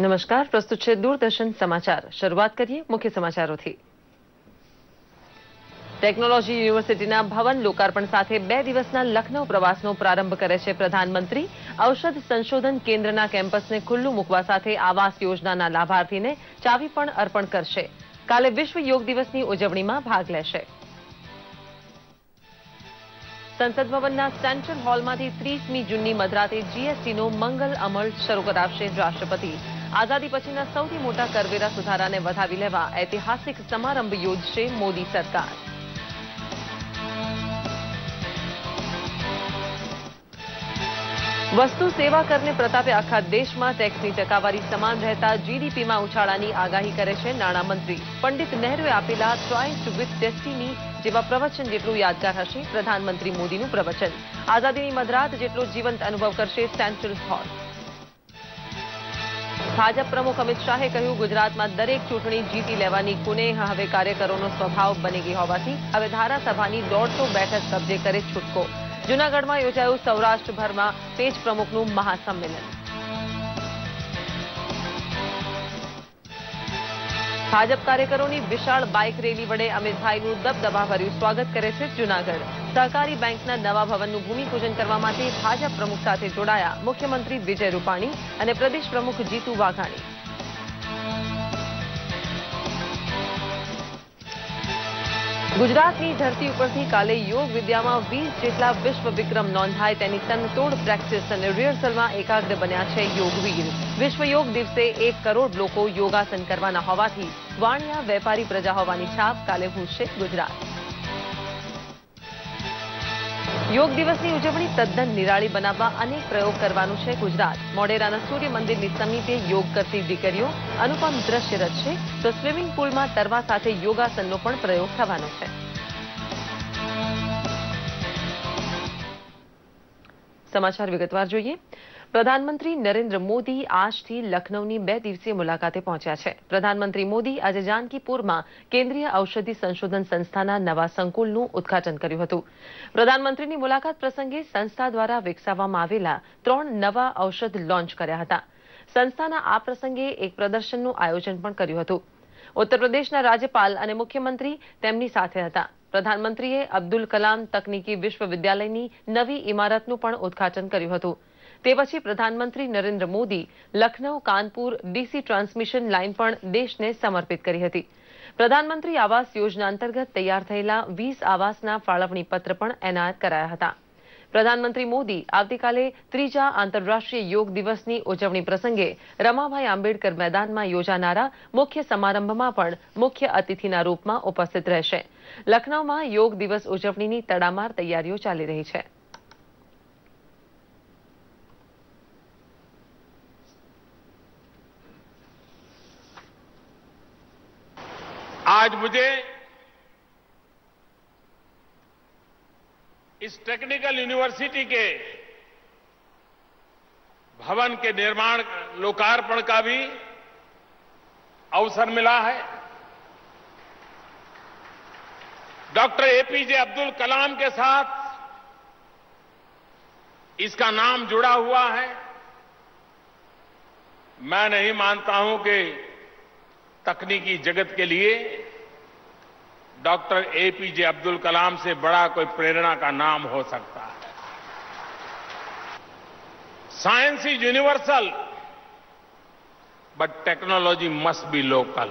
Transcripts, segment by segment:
નમસ્કાર, પ્રસ્તુત છે દૂરદર્શન સમાચાર। શરૂઆત કરીએ મુખ્ય સમાચારોથી। ટેકનોલોજી યુનિવર્સિટીના ભવન લોકાર્પણ સાથે 2 દિવસના લખનૌ પ્રવાસનો પ્રારંભ કરે છે પ્રધાનમંત્રી। ઔષધ સંશોધન કેન્દ્રના કેમ્પસને ખુલ્લું મૂકવા સાથે આવાસ યોજનાના લાભાર્થીને ચાવી પણ અર્પણ કરશે। કાલે વિશ્વ યોગ દિવસની ઉજવણીમાં ભાગ લેશે। સંસદ ભવનના સેન્ટ્રલ હોલમાંથી 30મી જૂનની મધરાતે જીએસટીનો મંગલ અમલ શરૂ કરાવશે રાષ્ટ્રપતિ। આઝાદી પછીના સૌથી મોટા કરવેરા સુધારાને વધાવી લેવા ઐતિહાસિક સમારંભ યોજશે મોદી સરકાર। વસ્તુ સેવા કરને પ્રતાપે આખા દેશમાં ટેક્સની ટકાવારી સમાન રહેતા જીડીપીમાં ઉછાળાની આગાહી કરે છે નાણામંત્રી। પંડિત નહેરુએ આપેલા ટ્રાઇસ્ટ વિથ ડેસ્ટિની જેવા પ્રવચન જેટલું યાદગાર હશે પ્રધાનમંત્રી મોદીનું પ્રવચન। આઝાદીની મધરાત જેટલો જીવંત અનુભવ કરશે સેન્ટ્રલ હોલ। ભાજપ પ્રમુખ અમિત શાહે કહ્યું, ગુજરાતમાં દરેક ચૂંટણી જીતી લેવાની કુનેહ હવે કાર્યકરોનો સ્વભાવ બની ગઈ હોવાથી હવે ધારાસભાની 150 બેઠક કબજે કરે છૂટકો। જૂનાગઢમાં યોજાયું સૌરાષ્ટ્રભરમાં પેજ પ્રમુખનું મહાસંમેલન। ભાજપ કાર્યકરોની વિશાળ બાઇક રેલી વડે અમિતભાઈનું દબદબાભર્યું સ્વાગત કરે છે જૂનાગઢ। સહકારી બેંકના નવા ભવનનું ભૂમિપૂજન કરવા માટે ભાજપ પ્રમુખ સાથે જોડાયા મુખ્યમંત્રી વિજય રૂપાણી અને પ્રદેશ પ્રમુખ જીતુ વાઘાણી। ગુજરાતની ધરતી ઉપરથી કાલે યોગ વિદ્યામાં 20 જેટલા વિશ્વ વિક્રમ નોંધાય તેની તનતોડ પ્રેક્ટિસ અને રિહર્સલમાં એકાગ્ર બન્યા છે યોગવીર। વિશ્વ યોગ દિવસે 1 કરોડ લોકો યોગાસન કરવાના હોવાથી વાણિયા વેપારી પ્રજા હોવાની છાપ કાલે ભૂંસશે ગુજરાત। યોગ દિવસની ઉજવણી તદ્દન નિરાળી બનાવવા અનેક પ્રયોગ કરવાનું છે ગુજરાત। મોઢેરાના સૂર્ય મંદિરની સમીપે યોગ કરતી દીકરીઓ અનુપમ દ્રશ્ય રચશે તો સ્વિમિંગ પુલમાં તરવા સાથે યોગાસનનો પણ પ્રયોગ થવાનો છે। સમાચાર વિગતવાર જોઈએ। પ્રધાનમંત્રી નરેન્દ્ર મોદી આજથી લખનૌની 2 દિવસીય મુલાકાતે પહોંચ્યા છે। પ્રધાનમંત્રી મોદી આજે જાનકીપુરમાં કેન્દ્રીય ઔષધિ સંશોધન સંસ્થાના નવા સંકુલનું ઉદ્ઘાટન કર્યું હતું। પ્રધાનમંત્રીની મુલાકાત પ્રસંગે સંસ્થા દ્વારા વિકસાવવામાં આવેલા 3 નવા ઔષધ લોન્ચ કર્યા હતા। સંસ્થાના આ પ્રસંગે એક પ્રદર્શનનું આયોજન પણ કર્યું હતું। ઉત્તર પ્રદેશના રાજ્યપાલ અને મુખ્યમંત્રી તેમની સાથે હતા। પ્રધાનમંત્રીએ અબ્દુલ કલામ તકનીકી વિશ્વવિદ્યાલયની નવી ઇમારતનું પણ ઉદ્ઘાટન કર્યું હતું। તે પછી પ્રધાનમંત્રી Narendra Modi Lucknow Kanpur DC transmission line પણ દેશને સમર્પિત કરી હતી। પ્રધાનમંત્રી આવાસ યોજના અંતર્ગત તૈયાર થયેલા 20 આવાસના ફાળવણી પત્ર પણ એનાયત કરાયા હતા। પ્રધાનમંત્રી મોદી આવતીકાલે 3જા આંતરરાષ્ટ્રીય યોગ દિવસની ઉજવણી પ્રસંગે રમાભાઈ આંબેડકર મેદાનમાં યોજાનારા મુખ્ય સમારંભમાં પણ મુખ્ય અતિથિના રૂપમાં ઉપસ્થિત રહેશે। લખનૌમાં યોગ દિવસ ઉજવણીની તડામાર તૈયારીઓ ચાલી રહી છે। आज मुझे इस टेक्निकल यूनिवर्सिटी के भवन के निर्माण लोकार्पण का भी अवसर मिला है। डॉक्टर एपीजे अब्दुल कलाम के साथ इसका नाम जुड़ा हुआ है। मैं नहीं मानता हूं कि तकनीकी जगत के लिए डॉक्टर एपीजे अब्दुल कलाम से बड़ा कोई प्रेरणा का नाम हो सकता है। Science is universal but technology must be local.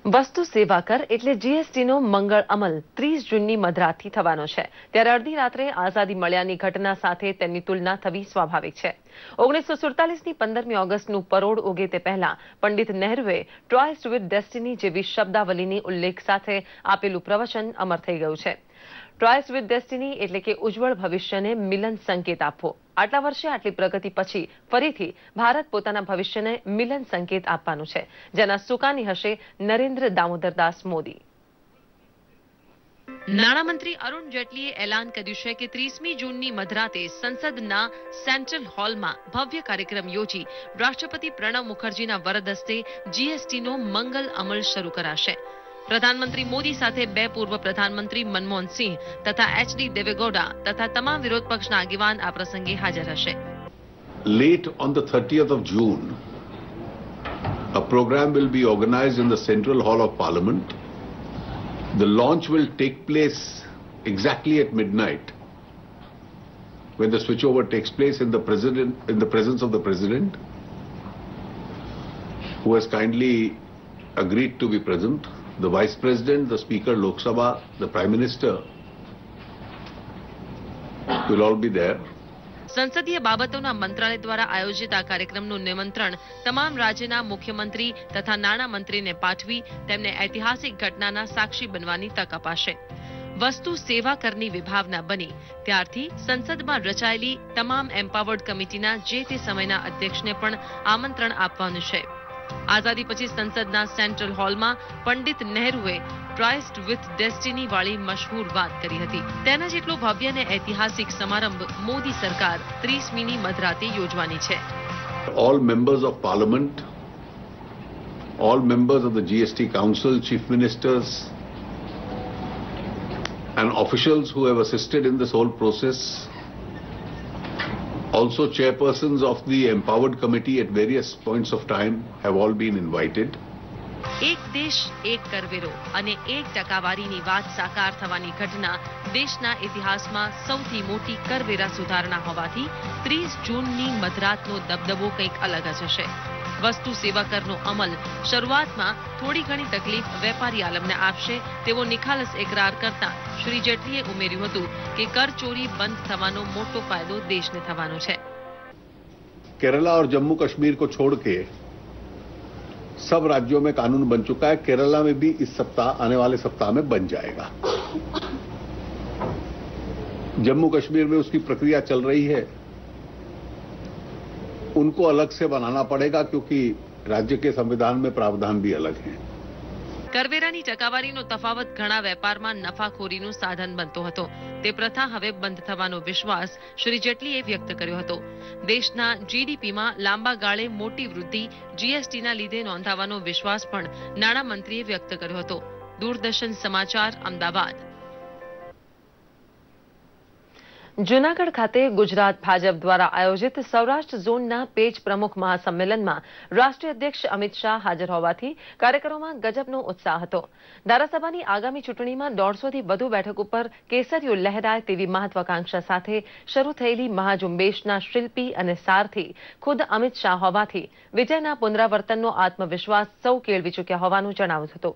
વસ્તુ સેવા કર એટલે જીએસટીનો મંગળ અમલ 30 જૂનની મધરાતથી થવાનો છે। ત્યારે અડધી રાત્રે આઝાદી મળ્યાની ઘટના સાથે તેની તુલના થવી સ્વાભાવિક છે। 1947ની 15મી ઓગસ્ટનું પરોળ ઉગે તે પહેલા પંડિત નહેરુએ ટ્રાઇસ્ટ વિથ ડેસ્ટિની જેવી શબ્દાવલીની ઉલ્લેખ સાથે આપેલું પ્રવચન અમર થઈ ગયું છે। ટ્રાઇસ્ટ વિથ ડેસ્ટિની એટલે કે ઉજ્જવળ ભવિષ્યને મિલન સંકેત આપવો। આટલા વર્ષે આટલી પ્રગતિ પછી ફરીથી ભારત પોતાના ભવિષ્યને મિલન સંકેત આપવાનું છે, જેના સુકાની હશે નરેન્દ્ર દામોદરદાસ મોદી। નાણામંત્રી અરુણ જેટલીએ એલાન કર્યું છે કે 30મી જૂનની મધરાતે સંસદના સેન્ટ્રલ હોલમાં ભવ્ય કાર્યક્રમ યોજી રાષ્ટ્રપતિ પ્રણવ મુખર્જીના વરદ હસ્તે જીએસટીનો મંગલ અમલ શરૂ કરાશે। પ્રધાનમંત્રી મોદી સાથે બે પૂર્વ પ્રધાનમંત્રી મનમોહન સિંહ તથા એચડી દેવેગૌડા તથા તમામ વિરોધ પક્ષના આગેવાન આ પ્રસંગે હાજર હશે. Late on the 30th of June, a program will be organized in the Central Hall of Parliament. The launch will take place exactly at midnight, when the switchover takes place in the presence of the President, who has kindly agreed to be present, the Vice President, the Speaker Lok Sabha, the Prime Minister will all be there. સંસદીય બાબતોના મંત્રાલય દ્વારા આયોજિત આ કાર્યક્રમનું નિમંત્રણ તમામ રાજ્યના મુખ્યમંત્રી તથા નાણામંત્રીને પાઠવી તેમને ઐતિહાસિક ઘટનાના સાક્ષી બનવાની તક અપાશે. વસ્તુ સેવા કરની વિભાવના બની ત્યારથી સંસદમાં રચાયેલી તમામ એમ્પાવર્ડ કમિટીના જે તે સમયના અધ્યક્ષને પણ આમંત્રણ આપવાનું છે. આઝાદી પછી સંસદના સેન્ટ્રલ હોલમાં પંડિત નહેરુએ ટ્રાઇસ્ટ વિથ ડેસ્ટિની વાળી મશહૂર વાત કરી હતી. તેના જેટલો ભવ્ય અને ઐતિહાસિક સમારંભ મોદી સરકાર 30મીની મધરાતે યોજવાની છે. All members of Parliament, all members of the GST Council, chief ministers and officials who have assisted in this whole process, also chairpersons of the empowered committee at various points of time have all been invited. એક દેશ એક કરવેરો અને 1% વાત સાકાર થવાની ઘટના દેશના ઇતિહાસમાં સૌથી મોટી કરવેરા સુધારણા હોવાથી 30 જૂનની મધરાતનો દબદબો કંઈક અલગ જ હશે. વસ્તુ સેવા કરનો અમલ શરૂઆતમાં થોડી ઘણી તકલીફ વેપારી આલમને આપશે તેવો નિખાલસ એકરાર કરતા શ્રી જેટલીએ ઉમેર્યું હતું કે કર ચોરી બંધ થવાનો મોટો ફાયદો દેશને થવાનો છે. केरला और जम्मू कश्मीर को छोड़ के सब राज्यों में कानून बन चुका है. केरला में भी इस सप्ताह, आने वाले सप्ताह में बन जाएगा. जम्मू कश्मीर में उसकी प्रक्रिया चल रही है. उनको अलग से बनाना पड़ेगा क्योंकि राज्य के संविधान में प्रावधान भी अलग हैं. કરવેરાની ટકાવારીનો તફાવત ઘણા વેપારમાં નફાખોરીનું સાધન બનતો હતો. તે પ્રથા હવે બંધ થવાનો વિશ્વાસ શ્રી જેટલીએ વ્યક્ત કર્યો હતો. દેશના જીડીપીમાં લાંબા ગાળે મોટી વૃદ્ધિ જીએસટીના લીધે નોંધાવાનો વિશ્વાસ પણ નાણામંત્રીએ વ્યક્ત કર્યો હતો. દૂરદર્શન સમાચાર, અમદાવાદ. જૂનાગઢ ખાતે ગુજરાત ભાજપ દ્વારા આયોજિત સૌરાષ્ટ્ર ઝોનના પેજ પ્રમુખ મહાસંમેલનમાં રાષ્ટ્રીય અધ્યક્ષ અમિત શાહ હાજર હોવાથી કાર્યકરોમાં ગજબનો ઉત્સાહ હતો. ધારાસભાની આગામી ચૂંટણીમાં 150થી વધુ બેઠક ઉપર કેસરીઓ લહેરાય તેવી મહત્વાકાંક્ષા સાથે શરૂ થયેલી મહાઝુંબેશના શિલ્પી અને સારથી ખુદ અમિત શાહ હોવાથી વિજયના પુનરાવર્તનનો આત્મવિશ્વાસ સૌ કેળવી ચૂક્યા હોવાનું જણાવ્યું હતું.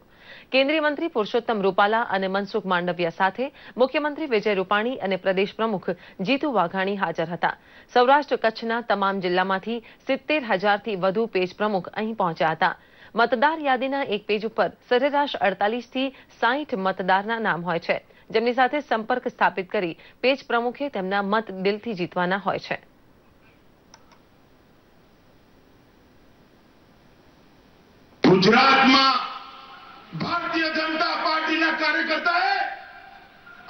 કેન્દ્રીય મંત્રી પુરુષોત્તમ રૂપાલા અને મનસુખ માંડવિયા સાથે મુખ્યમંત્રી વિજય રૂપાણી અને પ્રદેશ પ્રમુખ જીતુ વાઘાણી હાજર હતા. સૌરાષ્ટ્ર કચ્છના તમામ જિલ્લામાંથી 70,000થી વધુ પેજ પ્રમુખ અહીં પહોંચ્યા હતા. મતદાર યાદીના એક પેજ ઉપર સરેરાશ 48થી 60 મતદારના નામ હોય છે, જેમની સાથે સંપર્ક સ્થાપિત કરી પેજ પ્રમુખે તેમના મત દિલથી જીતવાના હોય છે. ગુજરાતમાં ભારતીય જનતા પાર્ટીના કાર્યકર્તાએ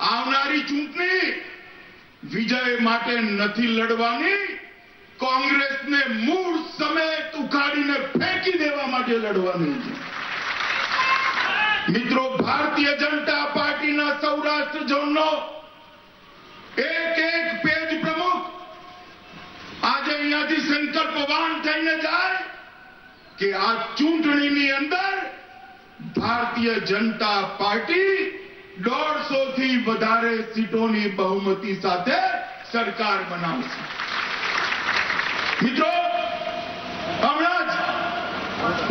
આવનારી ચૂંટણી વિજય માટે નથી લડવાની, કોંગ્રેસને મૂળ સમેત ઉખાડીને ફેંકી દેવા માટે લડવાની છે. મિત્રો, ભારતીય જનતા પાર્ટીના સૌરાષ્ટ્ર ઝોનનો એક પેજ પ્રમુખ આજે અહીંયાથી સંકલ્પવાન થઈને જાય કે આ ચૂંટણીની અંદર ભારતીય જનતા પાર્ટી 150થી વધારે સીટોની બહુમતી સાથે સરકાર બનાવશે. મિત્રો, હમણાં જ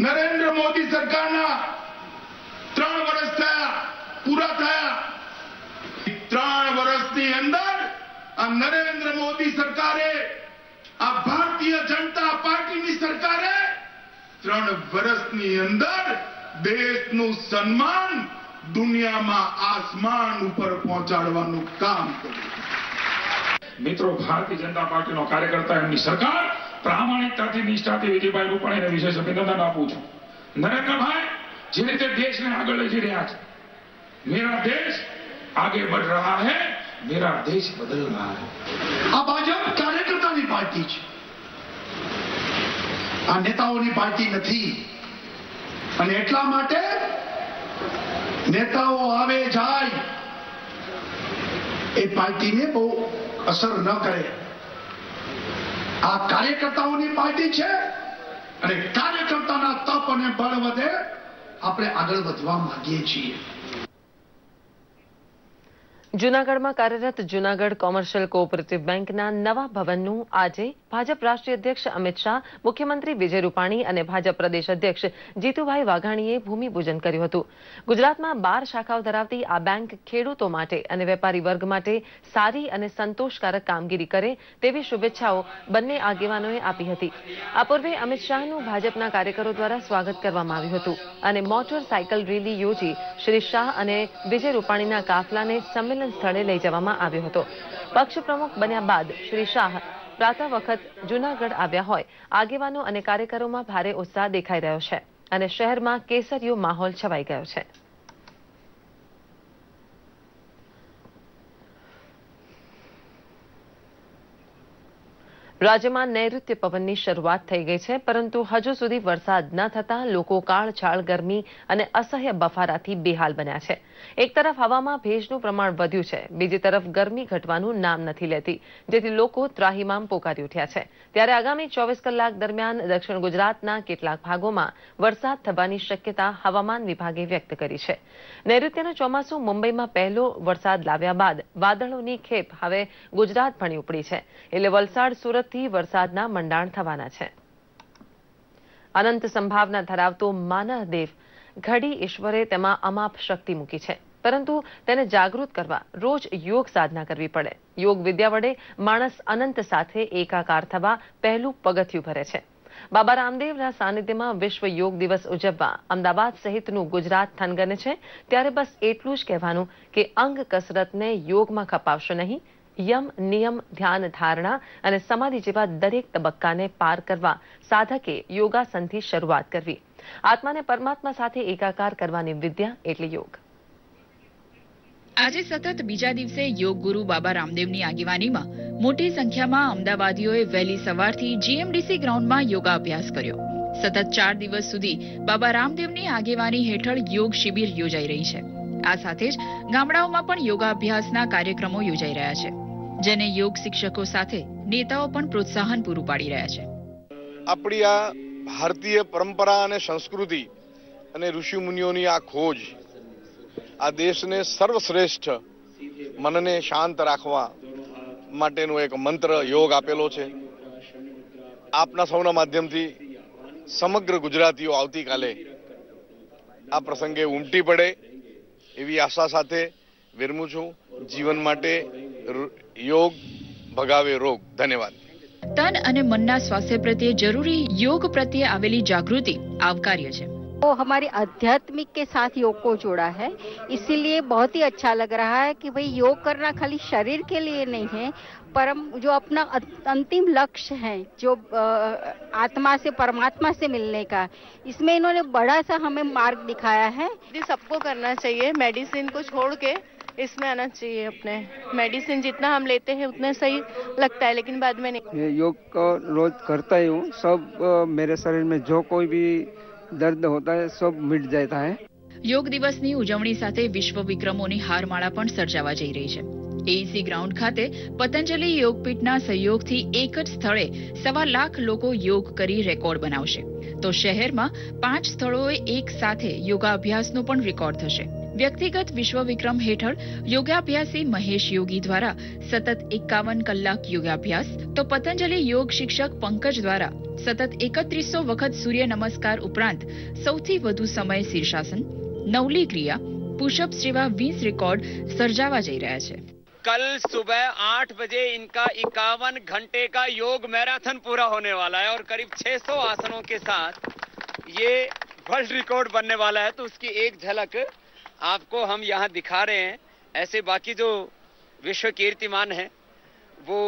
નરેન્દ્ર મોદી સરકારના 3 વર્ષ પૂરા થયા. 3 વર્ષની અંદર આ નરેન્દ્ર મોદી સરકારે, આ ભારતીય જનતા પાર્ટીની સરકારે 3 વર્ષની અંદર દેશનું સન્માન દુનિયામાં આસમાન ઉપર પહોંચાડવાનું કામ કર્યું. મિત્રો, ભારતીય જનતા પાર્ટીનો કાર્યકર્તા, એમની સરકાર પ્રામાણિકતાથી, નિષ્ઠાથી વિજયભાઈ રૂપાણીને વિશેષ અભિનંદન આપું છું. નરેન્દ્રભાઈ જે રીતે દેશને આગળ લઈ જઈ રહ્યા છે, મેરા દેશ આગે बढ़ रहा है, मेरा देश बदल रहा है. આ ભાજપ કાર્યકર્તાની પાર્ટી છે, આ નેતાઓની પાર્ટી નથી. અને એટલા માટે નેતાઓ આવે જાય એ પાર્ટીને બહુ અસર ન કરે. આ કાર્યકર્તાઓની પાર્ટી છે અને કાર્યકર્તાના તપ અને બળ વધે આપણે આગળ વધવા માંગીએ છીએ. જૂનાગઢમાં કાર્યરત જૂનાગઢ કોમર્શિયલ કોઓપરેટિવ બેંકના નવા ભવનનું આજે ભાજપ રાષ્ટ્રીય અધ્યક્ષ અમિત શાહ, મુખ્યમંત્રી વિજય રૂપાણી અને ભાજપ પ્રદેશ અધ્યક્ષ જીતુભાઈ વાઘાણીએ ભૂમિપૂજન કર્યું હતું. ગુજરાતમાં 12 શાખાઓ ધરાવતી આ બેંક ખેડૂતો માટે અને વેપારી વર્ગ માટે સારી અને સંતોષકારક કામગીરી કરે તેવી શુભેચ્છાઓ બંને આગેવાનોએ આપી હતી. આ પૂર્વે અમિત શાહનું ભાજપના કાર્યકરો દ્વારા સ્વાગત કરવામાં આવ્યું હતું અને મોટરસાયકલ રેલી યોજી શ્રી શાહ અને વિજય રૂપાણીના કાફલાને સંમેલન સ્થળે લઈ જવામાં આવ્યો હતો. પક્ષ પ્રમુખ બન્યા બાદ શ્રી શાહ પ્રાતઃ વખત જૂનાગઢ આવ્યા હોય આગેવાનો અને કાર્યકરોમાં ભારે ઉત્સાહ દેખાઈ રહ્યો છે અને શહેરમાં કેસરીયો માહોલ છવાઈ ગયો છે. રાજ્યમાં નૈઋત્ય પવનની શરૂઆત થઈ ગઈ છે, પરંતુ હજુ સુધી વરસાદ ન થતાં લોકો કાળઝાળ ગરમી અને અસહ્ય બફારાથી બેહાલ બન્યા છે. એક તરફ હવામાં ભેજનું પ્રમાણ વધ્યું છે, બીજી તરફ ગરમી ઘટવાનું નામ નથી લેતી, જેથી લોકો ત્રાહિમામ પોકારી ઉઠ્યા છે. ત્યારે આગામી 24 કલાક દરમિયાન દક્ષિણ ગુજરાતના કેટલાક ભાગોમાં વરસાદ થવાની શક્યતા હવામાન વિભાગે વ્યક્ત કરી છે. નૈઋત્યનું ચોમાસું મુંબઈમાં પહેલો વરસાદ લાવ્યા બાદ વાદળોની ખેપ હવે ગુજરાત ભણી ઉપડી છે, એટલે વલસાડ, સુરતથી વરસાદના મંડાણ થવાના છે. અનંત સંભાવના ધરાવતો માનવદેવ ઘડી ઈશ્વરે તેમાં અમાપ શક્તિ મૂકી છે, પરંતુ તેને જાગૃત કરવા રોજ યોગ સાધના કરવી પડે. યોગ વિદ્યા વડે માણસ અનંત સાથે એકાકાર થવા પહેલું પગથિયું ભરે છે. બાબા રામદેવના સાનિધ્યમાં વિશ્વ યોગ દિવસ ઉજવવા અમદાવાદ સહિતનું ગુજરાત થનગને છે. ત્યારે બસ એટલું જ કહેવાનું કે અંગ કસરતને યોગમાં ખપાવશો નહીં. યમ, નિયમ, ધ્યાન, ધારણા અને સમાધિ જેવા દરેક તબક્કાને પાર કરવા સાધકે યોગાસનથી શરૂઆત કરવી. આત્માને પરમાત્મા સાથે એકાકાર કરવાની વિદ્યા એટલે યોગ. આજે સતત બીજા દિવસે યોગ ગુરુ બાબા રામદેવની આગેવાનીમાં મોટી સંખ્યામાં અમદાવાદીઓએ વહેલી સવારથી જીએમડીસી ગ્રાઉન્ડમાં યોગાભ્યાસ કર્યો. સતત 4 દિવસ સુધી બાબા રામદેવની આગેવાની હેઠળ યોગ શિબિર યોજાઈ રહી છે. આ સાથે જ ગામડાઓમાં પણ યોગાભ્યાસના કાર્યક્રમો યોજાઈ રહ્યા છે, જેને યોગ શિક્ષકો સાથે નેતાઓ પણ પ્રોત્સાહન પૂરું પાડી રહ્યા છે. આપણી આ ભારતીય પરંપરા અને સંસ્કૃતિ અને ઋષિ મુનિઓની આ ખોજ આ દેશને સર્વશ્રેષ્ઠ મનને શાંત રાખવા માટેનો એક મંત્ર યોગ આપેલો છે. આપના સૌના માધ્યમથી સમગ્ર ગુજરાતીઓ આવતીકાલે આ પ્રસંગે ઉમટી પડે એવી આશા સાથે વિરમું છું. જીવન માટે યોગ ભગાવે રોગ. ધન્યવાદ. તન અને મનના સ્વાસ્થ્ય પ્રત્યે જરૂરી યોગ પ્રત્યે આવેલી जागृति आवकार्य है. वो हमारे आध्यात्मिक के साथ योग को जोड़ा है, इसीलिए बहुत ही अच्छा लग रहा है कि भाई योग करना खाली शरीर के लिए नहीं है, परम जो अपना अंतिम लक्ष्य है, जो आत्मा से परमात्मा से मिलने का, इसमें इन्होंने बड़ा सा हमें मार्ग दिखाया है. सबको करना चाहिए, मेडिसिन को छोड़ के इसमें आना चाहिए. अपने मेडिसिन जितना हम लेते हैं उतना सही लगता है, लेकिन बाद में नहीं. योग को रोज करता ही हूँ. सब मेरे शरीर में जो कोई भी दर्द होता है सब मिट जाता है. યોગ દિવસની ઉજવણી સાથે વિશ્વ વિક્રમોની હારમાળા પણ સર્જાવા જઈ રહી છે. એઈસી ગ્રાઉન્ડ ખાતે પતંજલિ યોગપીઠના સહયોગથી એક જ સ્થળે 1.25 લાખ લોકો યોગ કરી રેકોર્ડ બનાવશે, તો શહેરમાં 5 સ્થળોએ એક સાથે યોગાભ્યાસનો પણ રેકોર્ડ થશે. વ્યક્તિગત વિશ્વ વિક્રમ હેઠળ યોગાભ્યાસી મહેશ યોગી દ્વારા સતત 51 કલાક યોગાભ્યાસ, તો પતંજલિ યોગ શિક્ષક પંકજ દ્વારા સતત 3100 વખત સૂર્ય નમસ્કાર ઉપરાંત સૌથી વધુ સમય શીર્ષાસન, નવલી ક્રિયા, પુશઅપ્સ જેવા 20 રેકોર્ડ સર્જાવા જઈ રહ્યા છે. कल सुबह 8 बजे इनका 51 घंटे का योग मैराथन पूरा होने वाला है और करीब 600 आसनों के साथ ये वर्ल्ड रिकॉर्ड बनने वाला है. तो उसकी एक झलक आपको हम यहाँ दिखा रहे हैं. ऐसे बाकी जो विश्व कीर्तिमान है वो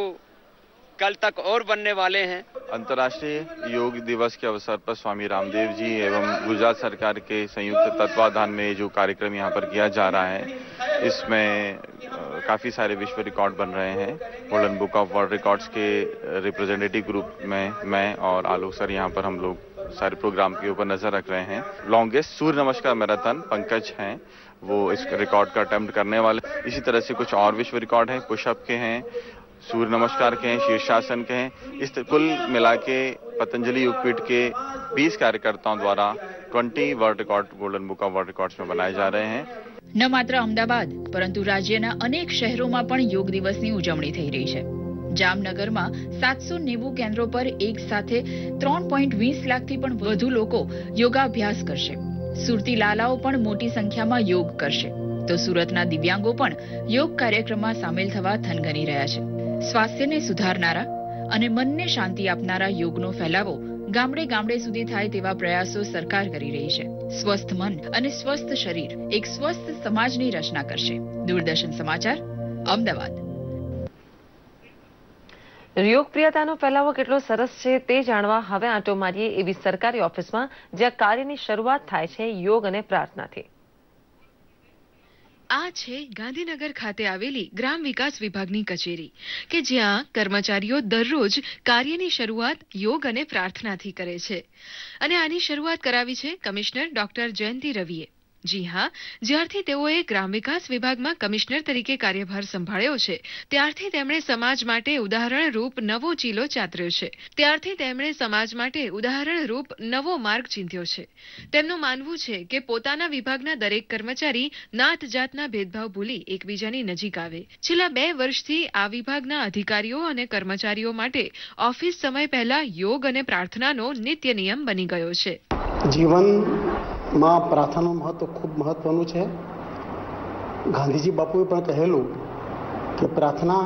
कल तक और बनने वाले हैं. अंतर्राष्ट्रीय योग दिवस के अवसर पर स्वामी रामदेव जी एवं गुजरात सरकार के संयुक्त तत्वाधान में जो कार्यक्रम यहाँ पर किया जा रहा है, इसमें काफी सारे विश्व रिकॉर्ड बन रहे हैं. Golden book of world records के रिप्रेजेंटेटिव ग्रुप में मैं और आलोक सर यहाँ पर हम लोग सारे प्रोग्राम के ऊपर नजर रख रहे हैं। लॉन्गेस्ट सूर्य नमस्कार मैराथन पंकज हैं, वो इस रिकॉर्ड का अटेम्प्ट करने वाले। इसी तरह से कुछ और विश्व रिकॉर्ड हैं, पुशअप के हैं, सूर्य नमस्कार के हैं, शीर्षासन के हैं। इस कुल मिला के पतंजलि योगपीठ के 20 कार्यकर्ताओं द्वारा 20 world record golden book of world records में बनाए जा रहे हैं। न मात्र अमदावाद परंतु राज्यના અનેક શહેરોમાં પણ યોગ દિવસની ઉજવણી થઈ રહી છે। જામનગરમાં 790 કેન્દ્રો પર એક સાથે 3.20 લાખથી પણ વધુ લોકો યોગાભ્યાસ કરશે। સુરતી લાલાઓ પણ મોટી સંખ્યામાં યોગ કરશે, તો સુરતના દિવ્યાંગો પણ યોગ કાર્યક્રમમાં સામેલ થવા થનગની રહ્યા છે। સ્વાસ્થ્યને સુધારનારા અને મનને શાંતિ આપનારા યોગનો ફેલાવો ગામડે ગામડે સુધી થાય તેવા પ્રયાસો સરકાર કરી રહી છે। સ્વસ્થ મન અને સ્વસ્થ શરીર એક સ્વસ્થ સમાજની રચના કરશે। દૂરદર્શન સમાચાર, અમદાવાદ। યોગપ્રિયતાનો ફેલાવો કેટલો સરસ છે તે જાણવા હવે આંટો મારીએ એવી સરકારી ઓફિસમાં જ્યાં કાર્યની શરૂઆત થાય છે યોગ અને પ્રાર્થનાથી। આ છે ગાંધીનગર ખાતે આવેલી ગ્રામ વિકાસ વિભાગની કચેરી કે જ્યાં કર્મચારીઓ દરરોજ કાર્યની શરૂઆત યોગ અને પ્રાર્થનાથી કરે છે અને આની શરૂઆત કરાવી છે કમિશનર ડોક્ટર જયંતિ રવિએ। જી હા, જ્યારથી તેઓએ ગ્રામ વિકાસ વિભાગમાં કમિશનર તરીકે કાર્યભાર સંભાળ્યો છે ત્યારથી તેમણે સમાજ માટે ઉદાહરણરૂપ નવો ચીલો ચાતર્યો છે। ત્યારથી તેમણે સમાજ માટે ઉદાહરણરૂપ નવો માર્ગ ચીંધ્યો છે। તેમનું માનવું છે કે પોતાના વિભાગના દરેક કર્મચારી નાત જાતના ભેદભાવ ભૂલી એકબીજાની નજીક આવે। છેલ્લા 2 વર્ષથી આ વિભાગના અધિકારીઓ અને કર્મચારીઓ માટે ઓફિસ સમય પહેલા યોગ અને પ્રાર્થનાનો નિત્ય નિયમ બની ગયો છે। જીવનમાં પ્રાર્થનાનું મહત્વ ખૂબ મહત્વનું છે। ગાંધીજી બાપુએ પણ કહેલું કે પ્રાર્થના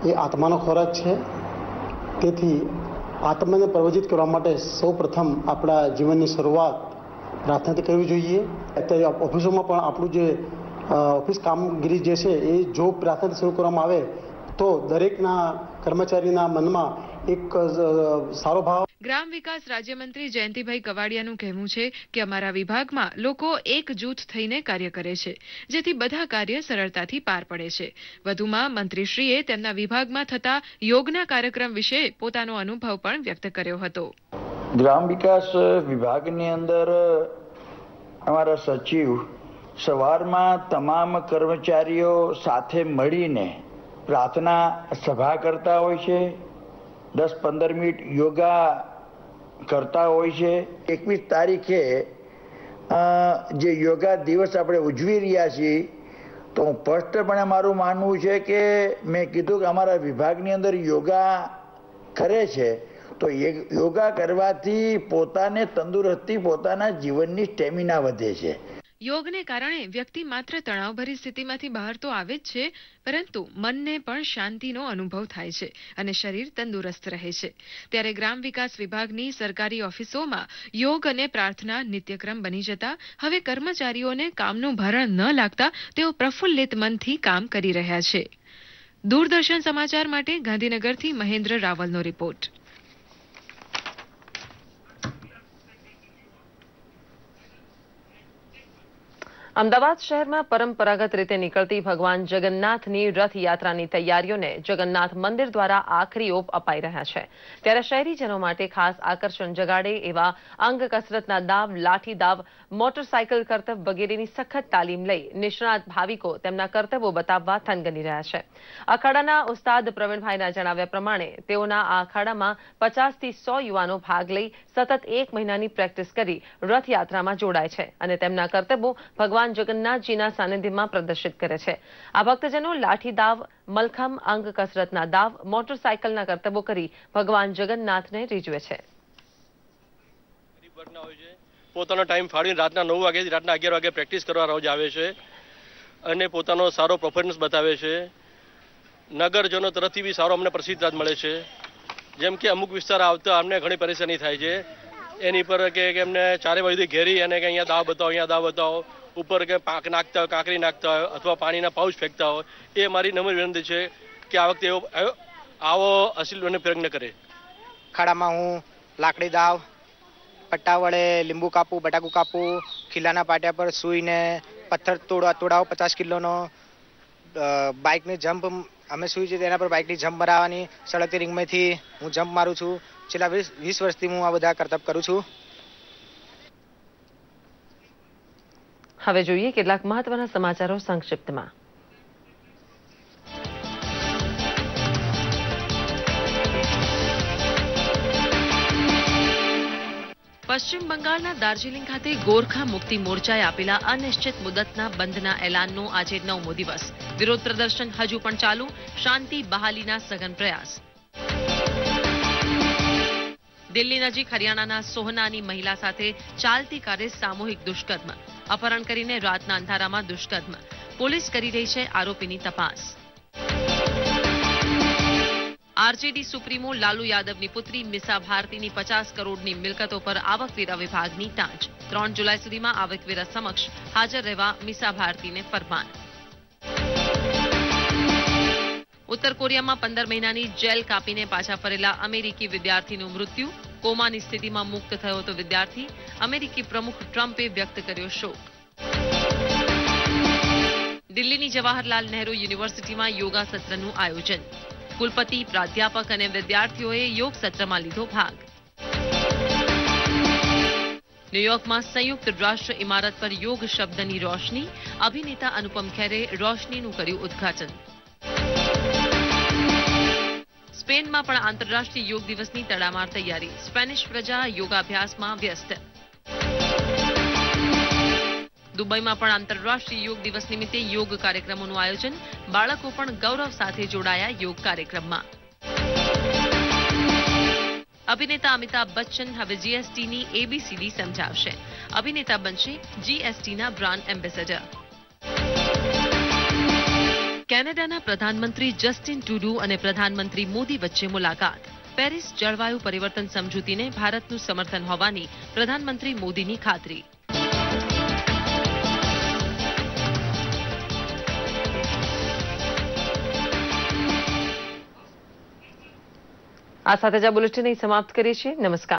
એ આત્માનો ખોરાક છે, તેથી આત્માને પ્રવજિત કરવા માટે સૌપ્રથમ આપણા જીવનની શરૂઆત પ્રાર્થનાથી કરવી જોઈએ। અત્યારે ઓફિસોમાં પણ આપણું જે ઓફિસ કામગીરી જે છે એ જો પ્રાર્થનાથી શરૂ કરવામાં આવે તો દરેકના કર્મચારીના મનમાં એક સારો ભાવ। ગ્રામ વિકાસ રાજ્યમંત્રી જયંતિભાઈ કવાડિયાનું કહેવું છે કે અમારા વિભાગમાં લોકો એક જૂથ થઈને કાર્ય કરે છે, જેથી બધા કાર્ય સરળતાથી પાર પડે છે। વધુમાં મંત્રીશ્રીએ તેમના વિભાગમાં થતા યોગના કાર્યક્રમ વિશે પોતાનો અનુભવ પણ વ્યક્ત કર્યો હતો। ગ્રામ વિકાસ વિભાગની અંદર અમારા સચિવ સવારમાં તમામ કર્મચારીઓ સાથે મળીને પ્રાર્થના સભા કરતા હોય છે, 10-15 મિનિટ યોગા કરતા હોય છે। 21 તારીખે જે યોગા દિવસ આપણે ઉજવી રહ્યા છીએ તો સ્પષ્ટપણે મારું માનવું છે કે મેં કીધું કે અમારા વિભાગની અંદર યોગા કરે છે તો યોગા કરવાથી પોતાને તંદુરસ્તી, પોતાના જીવનની સ્ટેમિના વધે છે। યોગને કારણે વ્યક્તિ માત્ર તણાવભરી સ્થિતિમાંથી બહાર તો આવે જ છે, પરંતુ મનને પણ શાંતિનો અનુભવ થાય છે અને શરીર તંદુરસ્ત રહે છે। ત્યારે ગ્રામ વિકાસ વિભાગની સરકારી ઓફિસોમાં યોગ અને પ્રાર્થના નિત્યક્રમ બની જતા હવે કર્મચારીઓને કામનું ભારણ ન લાગતા તેઓ પ્રફુલ્લિત મનથી કામ કરી રહ્યા છે। દૂરદર્શન સમાચાર માટે ગાંધીનગરથી મહેન્દ્ર રાવલનો રિપોર્ટ। અમદાવાદ શહેરમાં પરંપરાગત રીતે નીકળતી ભગવાન જગન્નાથની રથયાત્રાની તૈયારીઓને જગન્નાથ મંદિર દ્વારા આખરી ઓપ અપાઈ રહ્યા છે। ત્યારે શહેરીજનો માટે ખાસ આકર્ષણ જગાડે એવા અંગ કસરતના દાવ, લાઠી દાવ, મોટરસાયકલ કરતબ વગેરેની સખત તાલીમ લઈ નિષ્ણાત ભાવિકો તેમના કર્તવ્યો બતાવવા થનગની રહ્યા છે। અખાડાના ઉસ્તાદ પ્રવીણભાઈના જણાવ્યા પ્રમાણે તેઓના આ અખાડામાં 50 થી 100 યુવાનો ભાગ લઈ સતત 1 મહિનાની પ્રેક્ટિસ કરી રથયાત્રામાં જોડાય છે અને તેમના કર્તવ્યો ભગવાન જગન્નાથજીના સાનિધ્યમાં પ્રદર્શિત કરે છે। આ ભક્તજનો લાઠી દાવ, મલખમ, અંગ કસરતના દાવ, મોટરસાયકલના કર્તવ્યો કરી ભગવાન જગન્નાથને રીઝવે છે। પોતાનો ટાઈમ ફાળવીને રાતના 9 વાગ્યાથી રાતના 11 વાગે પ્રેક્ટિસ કરવા રોજ આવે છે અને પોતાનો સારો પરફોર્મન્સ બતાવે છે। નગરજનો તરફથી બી સારો અમને પ્રસિદ્ધ મળે છે। જેમ કે અમુક વિસ્તાર આવતા અમને ઘણી પરેશાની થાય છે, એની પર કે એમને ચારે બાજુથી ઘેરી અને કે અહીંયા દાવ બતાવો, અહીંયા દાવ બતાવો, ઉપર કે પાક નાખતા હોય, કાંકરી નાખતા હોય અથવા પાણીના પાઉચ ફેંકતા હોય। એ મારી નમ્ર વિનંતી છે કે આ વખતે આવો અસીલ અને પ્રયત્ન કરે। અખાડામાં હું લાકડી દાવ, પટ્ટા વડે લીંબુ કાપું, બટાકું કાપું, ખીલાના પાટિયા પર સૂઈને પથ્થર તોડાવો 50 કિલોનો, બાઇકની જમ્પ અમે સુઈ છે તેના પર બાઇકની જમ્પ મરાવવાની, સળગતી રિંગમાંથી હું જમ્પ મારું છું। છેલ્લા 20 વર્ષથી હું આ બધા કરતબ કરું છું। હવે જોઈએ કેટલાક મહત્વના સમાચારો સંક્ષિપ્તમાં. પશ્ચિમ બંગાળના દાર્જિલિંગ ખાતે ગોરખા મુક્તિ મોરચાએ આપેલા અનિશ્ચિત મુદતના બંધના એલાનનો આજે 9મો દિવસ. વિરોધ પ્રદર્શન હજુ પણ ચાલુ, શાંતિ બહાલીના સઘન પ્રયાસ. દિલ્હી નજીક હરિયાણાના સોહનાની મહિલા સાથે ચાલતી કારે સામૂહિક દુષ્કર્મ. અપહરણ કરીને રાતના અંધારામાં દુષ્કર્મ. પોલીસ કરી રહી છે આરોપીની તપાસ. આરજેડી સુપ્રીમો લાલુ યાદવની પુત્રી મિસા ભારતીની 50 કરોડની મિલકતો પર આવકવેરા વિભાગની ટાંચ. 3 જુલાઈ સુધીમાં આવકવેરા સમક્ષ હાજર રહેવા મિસા ભારતીને ફરમાન. ઉત્તર કોરિયામાં 15 મહિનાની જેલ કાપીને પાછા ફરેલા અમેરિકી વિદ્યાર્થીનું મૃત્યુ. કોમાની સ્થિતિમાં મુક્ત થયો હતો વિદ્યાર્થી. અમેરિકી પ્રમુખ ટ્રમ્પે વ્યક્ત કર્યો શોક. દિલ્હીની જવાહરલાલ નહેરુ યુનિવર્સિટીમાં યોગા સત્રનું આયોજન. કુલપતિ, પ્રાધ્યાપક અને વિદ્યાર્થીઓએ યોગ સત્રમાં લીધો ભાગ. ન્યૂયોર્કમાં સંયુક્ત રાષ્ટ્ર ઇમારત પર યોગ શબ્દની રોશની. અભિનેતા અનુપમ ખેરે રોશનીનું કર્યું ઉદ્ઘાટન. સ્પેનમાં પણ આંતરરાષ્ટ્રીય યોગ દિવસની તડામાર તૈયારી. સ્પેનિશ પ્રજા યોગાભ્યાસમાં વ્યસ્ત. દુબઈમાં પણ આંતરરાષ્ટ્રીય યોગ દિવસ નિમિત્તે યોગ કાર્યક્રમોનું આયોજન. બાળકો પણ ગૌરવ સાથે જોડાયા યોગ કાર્યક્રમમાં. અભિનેતા અમિતાભ બચ્ચન હવે જીએસટીની એબીસીડી સમજાવશે. અભિનેતા બનશે જીએસટીના બ્રાન્ડ એમ્બેસેડર. કેનેડાના પ્રધાનમંત્રી જસ્ટિન ટ્રુડો અને પ્રધાનમંત્રી મોદી વચ્ચે મુલાકાત. પેરિસ જળવાયુ પરિવર્તન સમજૂતીને ભારતનું સમર્થન હોવાની પ્રધાનમંત્રી મોદીની ખાતરી. આ સાથે જ આ બુલેટિન સમાપ્ત કરીએ છીએ. નમસ્કાર.